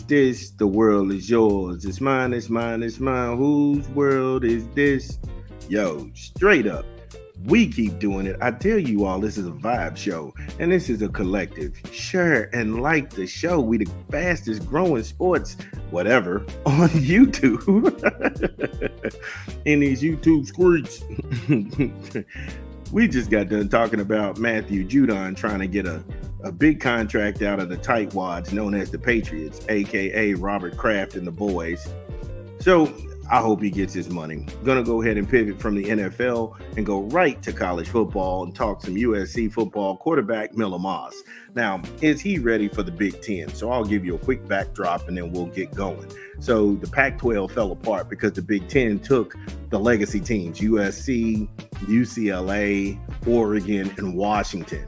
this? The world is yours. It's mine, it's mine, it's mine. Whose world is this? Yo, straight up. We keep doing it. I tell you all, this is a vibe show, and this is a collective. Share and like the show. We the fastest growing sports, whatever, on YouTube. In these YouTube streets. We just got done talking about Matthew Judon trying to get a big contract out of the tightwads known as the Patriots, aka Robert Kraft and the boys. So I hope he gets his money. Gonna go ahead and pivot from the NFL and go right to college football and talk some USC football. Quarterback Miller Moss. Now, is he ready for the Big Ten? So I'll give you a quick backdrop and then we'll get going. So the Pac-12 fell apart because the Big Ten took the legacy teams, USC, UCLA, Oregon, and Washington.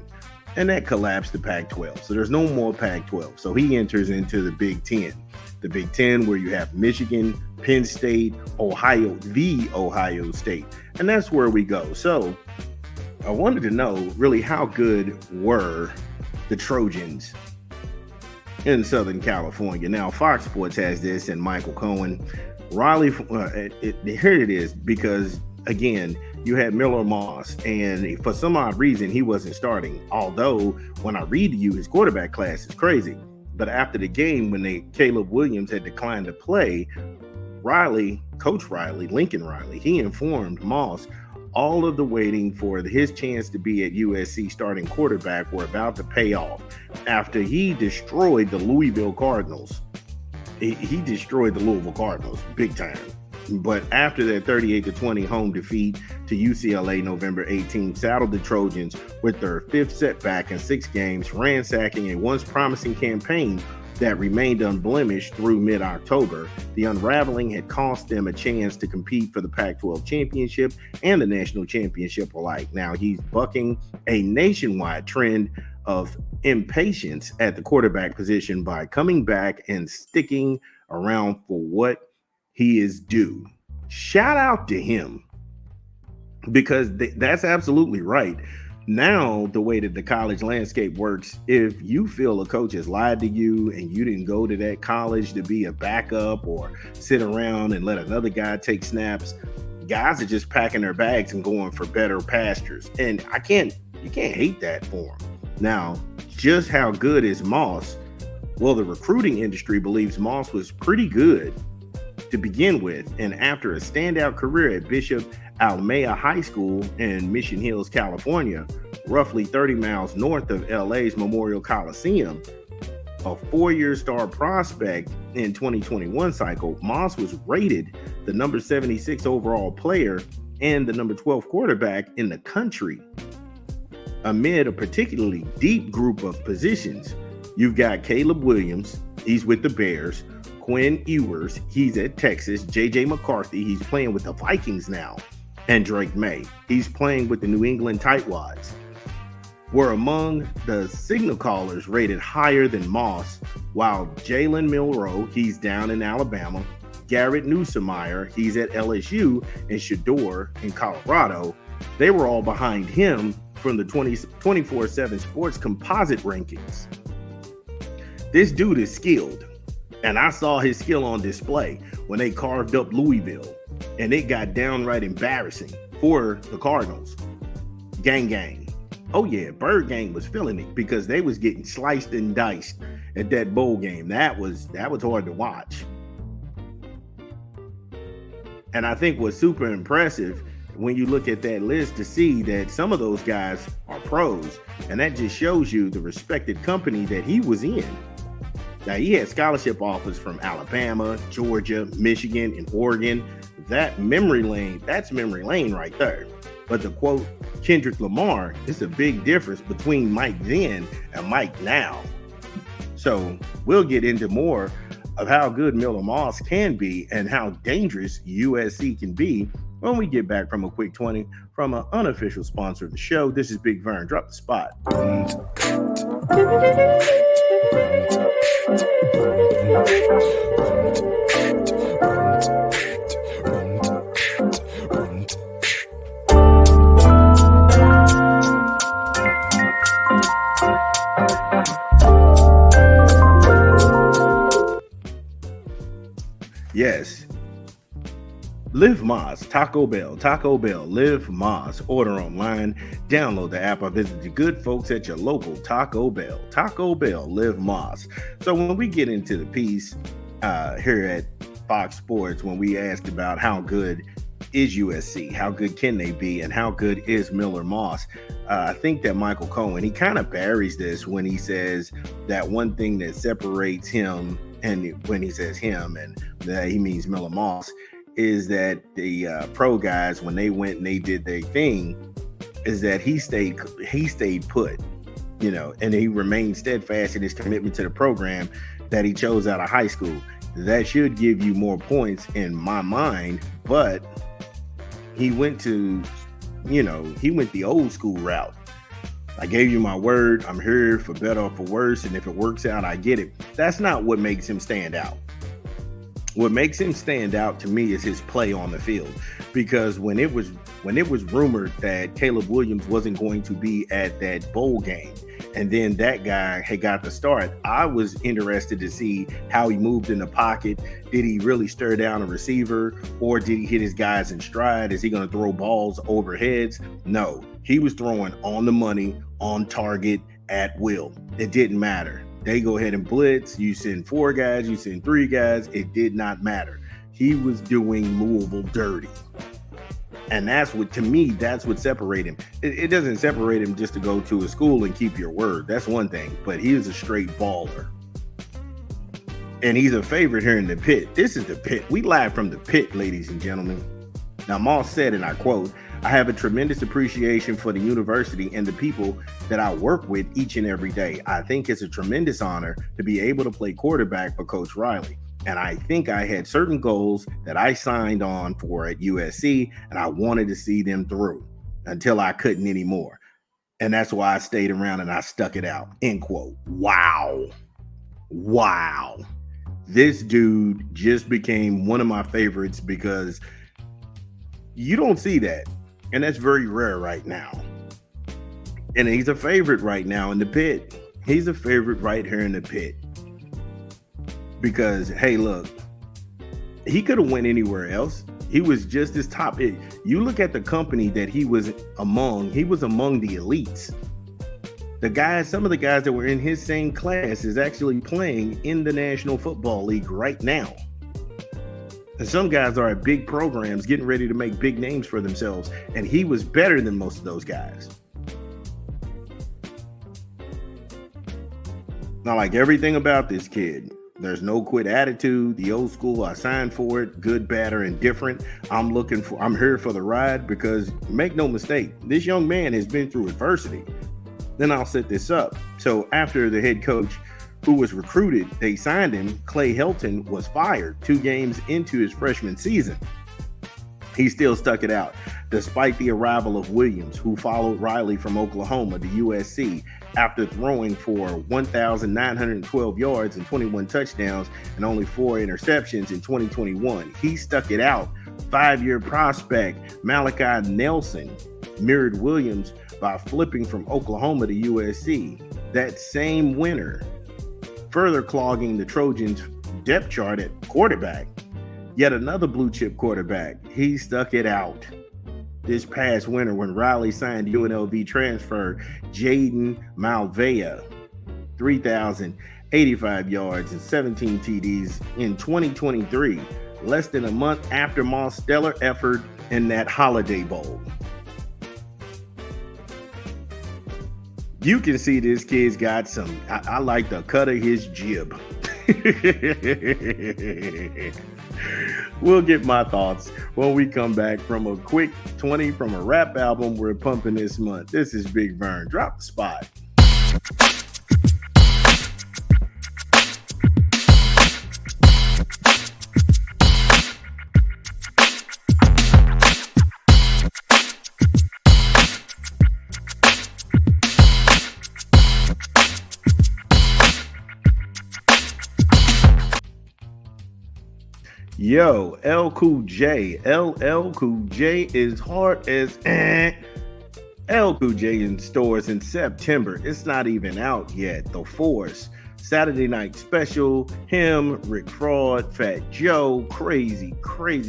And that collapsed the Pac-12. So there's no more Pac-12. So he enters into the Big Ten. The Big Ten, where you have Michigan, Penn State, Ohio, the Ohio State. And that's where we go. So I wanted to know really how good were the Trojans in Southern California. Now, Fox Sports has this and Michael Cohen. Riley, here it is, because again, you had Miller Moss, and for some odd reason, he wasn't starting. Although, when I read to you, his quarterback class is crazy. But after the game, when Caleb Williams had declined to play, Coach Riley, Lincoln Riley, he informed Moss all of the waiting for his chance to be at USC starting quarterback were about to pay off after he destroyed the Louisville Cardinals. He destroyed the Louisville Cardinals big time. But after that 38-20 home defeat to UCLA November 18th, saddled the Trojans with their fifth setback in 6 games, ransacking a once promising campaign that remained unblemished through mid-October. The unraveling had cost them a chance to compete for the Pac-12 championship and the national championship alike. Now he's bucking a nationwide trend of impatience at the quarterback position by coming back and sticking around for what he is due. Shout out to him, because that's absolutely right. Now, the way that the college landscape works, if you feel a coach has lied to you and you didn't go to that college to be a backup or sit around and let another guy take snaps, guys are just packing their bags and going for better pastures. And you can't hate that for him. Now, just how good is Moss? Well, the recruiting industry believes Moss was pretty good to begin with, and after a standout career at Bishop Alameda High School in Mission Hills, California, roughly 30 miles north of LA's Memorial Coliseum, a 4-year star prospect in 2021 cycle, Moss was rated the number 76 overall player and the number 12 quarterback in the country. Amid a particularly deep group of positions, you've got Caleb Williams, he's with the Bears, Quinn Ewers, he's at Texas, J.J. McCarthy, he's playing with the Vikings now, and Drake May, he's playing with the New England Tightwads, were among the signal callers rated higher than Moss, while Jalen Milroe, he's down in Alabama, Garrett Newsemeyer, he's at LSU, and Shador in Colorado, they were all behind him from the 24/7 Sports composite rankings. This dude is skilled. And I saw his skill on display when they carved up Louisville, and it got downright embarrassing for the Cardinals. Gang. Oh yeah, Bird Gang was feeling it because they was getting sliced and diced at that bowl game. That was hard to watch. And I think what's super impressive when you look at that list to see that some of those guys are pros, and that just shows you the respected company that he was in. Now, he had scholarship offers from Alabama, Georgia, Michigan, and Oregon. That's memory lane right there. But to quote Kendrick Lamar, it's a big difference between Mike then and Mike now. So we'll get into more of how good Miller Moss can be and how dangerous USC can be when we get back from a quick 20 from an unofficial sponsor of the show. This is Big Vern. Drop the spot. Yes. Live Moss, Taco Bell, Live Moss. Order online, download the app, or visit the good folks at your local Taco Bell, Live Moss. So when we get into the piece here at Fox Sports, when we asked about how good is USC, how good can they be, and how good is Miller Moss, I think that Michael Cohen, he kind of buries this when he says that one thing that separates him, and when he says him, and that he means Miller Moss, is that the pro guys, when they went and they did their thing, is that he stayed put, and he remained steadfast in his commitment to the program that he chose out of high school. That should give you more points in my mind, but he went the old school route. I gave you my word. I'm here for better or for worse, and if it works out, I get it. That's not what makes him stand out. What makes him stand out to me is his play on the field, because when it was rumored that Caleb Williams wasn't going to be at that bowl game, and then that guy had got the start, I was interested to see how he moved in the pocket. Did he really stir down a receiver, or did he hit his guys in stride? Is he going to throw balls over heads? No, he was throwing on the money, on target, at will. It didn't matter. They go ahead and blitz. You send 4 guys, you send 3 guys. It did not matter. He was doing Louisville dirty. And that's what separated him. It doesn't separate him just to go to a school and keep your word. That's one thing. But he was a straight baller. And he's a favorite here in the pit. This is the pit. We live from the pit, ladies and gentlemen. Now, Moss said, and I quote, "I have a tremendous appreciation for the university and the people that I work with each and every day. I think it's a tremendous honor to be able to play quarterback for Coach Riley. And I think I had certain goals that I signed on for at USC, and I wanted to see them through until I couldn't anymore. And that's why I stayed around and I stuck it out." End quote. Wow. This dude just became one of my favorites, because you don't see that. And that's very rare right now. And he's a favorite right now in the pit. He's a favorite right here in the pit. Because, hey, look, he could have went anywhere else. He was just as top. You look at the company that he was among the elites. Some of the guys that were in his same class is actually playing in the National Football League right now. And some guys are at big programs getting ready to make big names for themselves. And he was better than most of those guys. I like everything about this kid. There's no quit attitude. The old school, I signed for it. Good, bad, or indifferent. I'm here for the ride, because make no mistake, this young man has been through adversity. Then I'll set this up. So after the head coach who was recruited, they signed him, Clay Helton, was fired 2 games into his freshman season. He still stuck it out, despite the arrival of Williams, who followed Riley from Oklahoma to USC after throwing for 1,912 yards and 21 touchdowns and only 4 interceptions in 2021. He stuck it out. 5-year prospect Malachi Nelson mirrored Williams by flipping from Oklahoma to USC that same winter, further clogging the Trojans' depth chart at quarterback. Yet another blue chip quarterback, he stuck it out this past winter when Riley signed UNLV transfer Jaden Malveya, 3,085 yards and 17 TDs in 2023, less than a month after Moss' stellar effort in that Holiday Bowl. You can see this kid's got some, I like the cut of his jib. We'll get my thoughts when we come back from a quick 20 from a rap album we're pumping this month. This is Big Vern. Drop the spot. Yo, LL Cool J is hard as LL Cool J in stores in September. It's not even out yet. The Force, Saturday Night Special, him, Rick Fraud, Fat Joe, crazy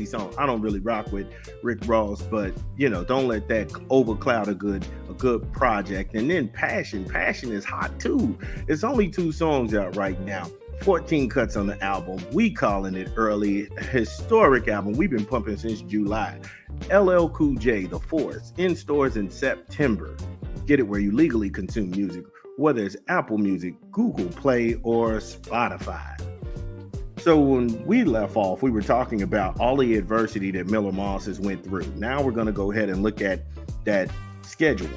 song. I don't really rock with Rick Ross, but don't let that overcloud a good project. And then Passion is hot too. It's only 2 songs out right now. 14 cuts on the album. We calling it early. Historic album. We've been pumping since July. LL Cool J, The Force, in stores in September. Get it where you legally consume music, whether it's Apple Music, Google Play, or Spotify. So when we left off, we were talking about all the adversity that Miller Moss has went through. Now we're going to go ahead and look at that schedule.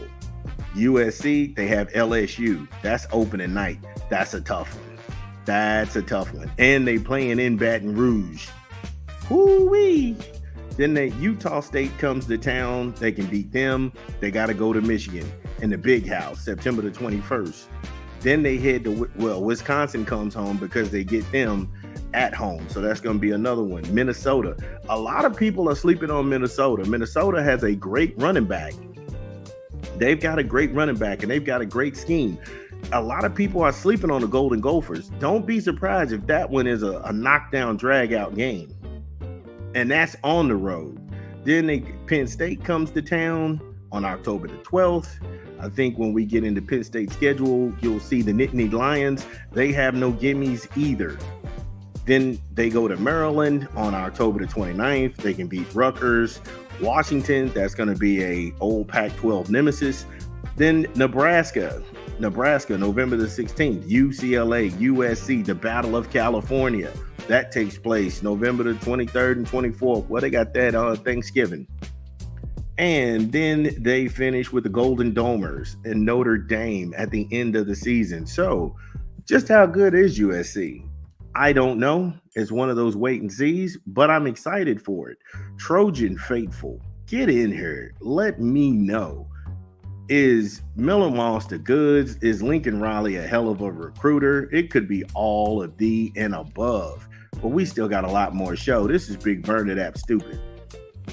USC, they have LSU. That's opening night. That's a tough one. And they playing in Baton Rouge. Hoo-wee. Then Utah State comes to town. They can beat them. They got to go to Michigan in the Big House, September the 21st. Then they head to, Wisconsin comes home because they get them at home. So that's going to be another one. Minnesota. A lot of people are sleeping on Minnesota. Minnesota has a great running back. They've got a great running back and they've got a great scheme. A lot of people are sleeping on the Golden Gophers. Don't be surprised if that one is a knockdown, drag-out game. And that's on the road. Then Penn State comes to town on October the 12th. I think when we get into Penn State's schedule, you'll see the Nittany Lions. They have no gimmies either. Then they go to Maryland on October the 29th. They can beat Rutgers. Washington, that's going to be a old Pac-12 nemesis. Then Nebraska, November the 16th. UCLA, USC, the Battle of California. That takes place November the 23rd and 24th. Well, they got that on Thanksgiving. And then they finish with the Golden Domers and Notre Dame at the end of the season. So just how good is USC? I don't know. It's one of those wait and sees, but I'm excited for it. Trojan faithful, get in here. Let me know. Is Miller Moss the goods? Is Lincoln Riley a hell of a recruiter? It could be all of the and above. But we still got a lot more show. This is Big Bernard App Stupid.